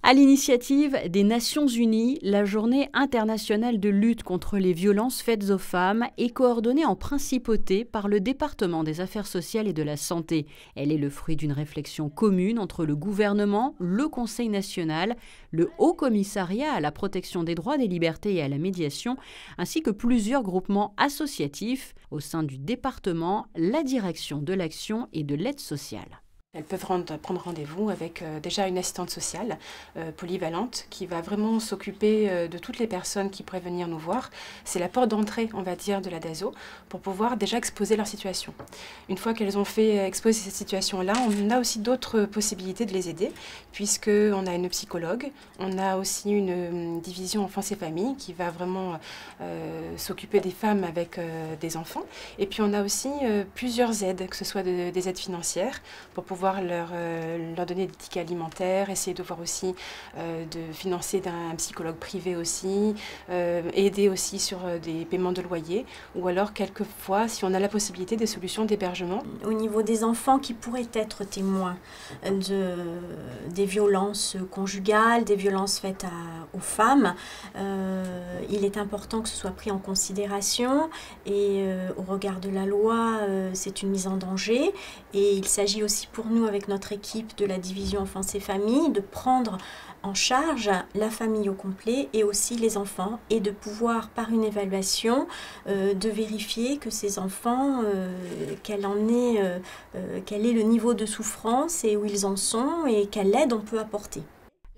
À l'initiative des Nations Unies, la Journée internationale de lutte contre les violences faites aux femmes est coordonnée en principauté par le département des Affaires sociales et de la Santé. Elle est le fruit d'une réflexion commune entre le gouvernement, le Conseil national, le Haut Commissariat à la protection des droits, des libertés et à la médiation, ainsi que plusieurs groupements associatifs au sein du département, la direction de l'action et de l'aide sociale. Elles peuvent prendre rendez-vous avec déjà une assistante sociale polyvalente qui va vraiment s'occuper de toutes les personnes qui pourraient venir nous voir. C'est la porte d'entrée, on va dire, de la DASO pour pouvoir déjà exposer leur situation. Une fois qu'elles ont fait exposer cette situation-là, on a aussi d'autres possibilités de les aider puisqu'on a une psychologue, on a aussi une division enfance et famille qui va vraiment s'occuper des femmes avec des enfants. Et puis on a aussi plusieurs aides, que ce soit des aides financières pour pouvoir leur donner des tickets alimentaires, essayer de voir aussi de financer d'un psychologue privé aussi, aider aussi sur des paiements de loyer ou alors quelquefois si on a la possibilité des solutions d'hébergement. Au niveau des enfants qui pourraient être témoins des violences conjugales, des violences faites aux femmes, il est important que ce soit pris en considération et au regard de la loi, c'est une mise en danger et il s'agit aussi pour nous avec notre équipe de la division enfance et famille de prendre en charge la famille au complet et aussi les enfants et de pouvoir par une évaluation de vérifier que ces enfants, quel est le niveau de souffrance et où ils en sont et quelle aide on peut apporter.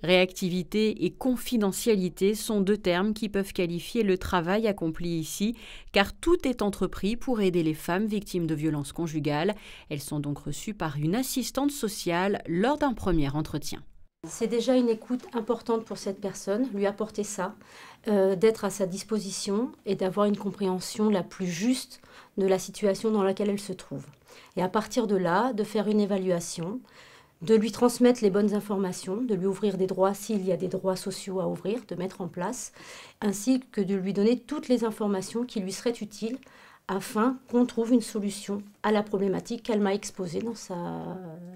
Réactivité et confidentialité sont deux termes qui peuvent qualifier le travail accompli ici, car tout est entrepris pour aider les femmes victimes de violences conjugales. Elles sont donc reçues par une assistante sociale lors d'un premier entretien. C'est déjà une écoute importante pour cette personne, lui apporter ça, d'être à sa disposition et d'avoir une compréhension la plus juste de la situation dans laquelle elle se trouve. Et à partir de là, de faire une évaluation, de lui transmettre les bonnes informations, de lui ouvrir des droits s'il y a des droits sociaux à ouvrir, de mettre en place, ainsi que de lui donner toutes les informations qui lui seraient utiles afin qu'on trouve une solution à la problématique qu'elle m'a exposée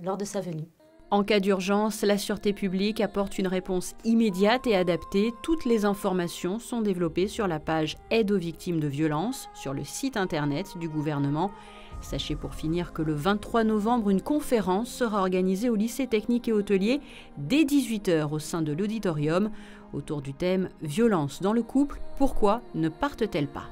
lors de sa venue. En cas d'urgence, la Sûreté publique apporte une réponse immédiate et adaptée. Toutes les informations sont développées sur la page Aide aux victimes de violences, sur le site internet du gouvernement. Sachez pour finir que le 23 novembre, une conférence sera organisée au lycée technique et hôtelier dès 18h au sein de l'auditorium autour du thème « Violence dans le couple, pourquoi ne partent-elles pas ?»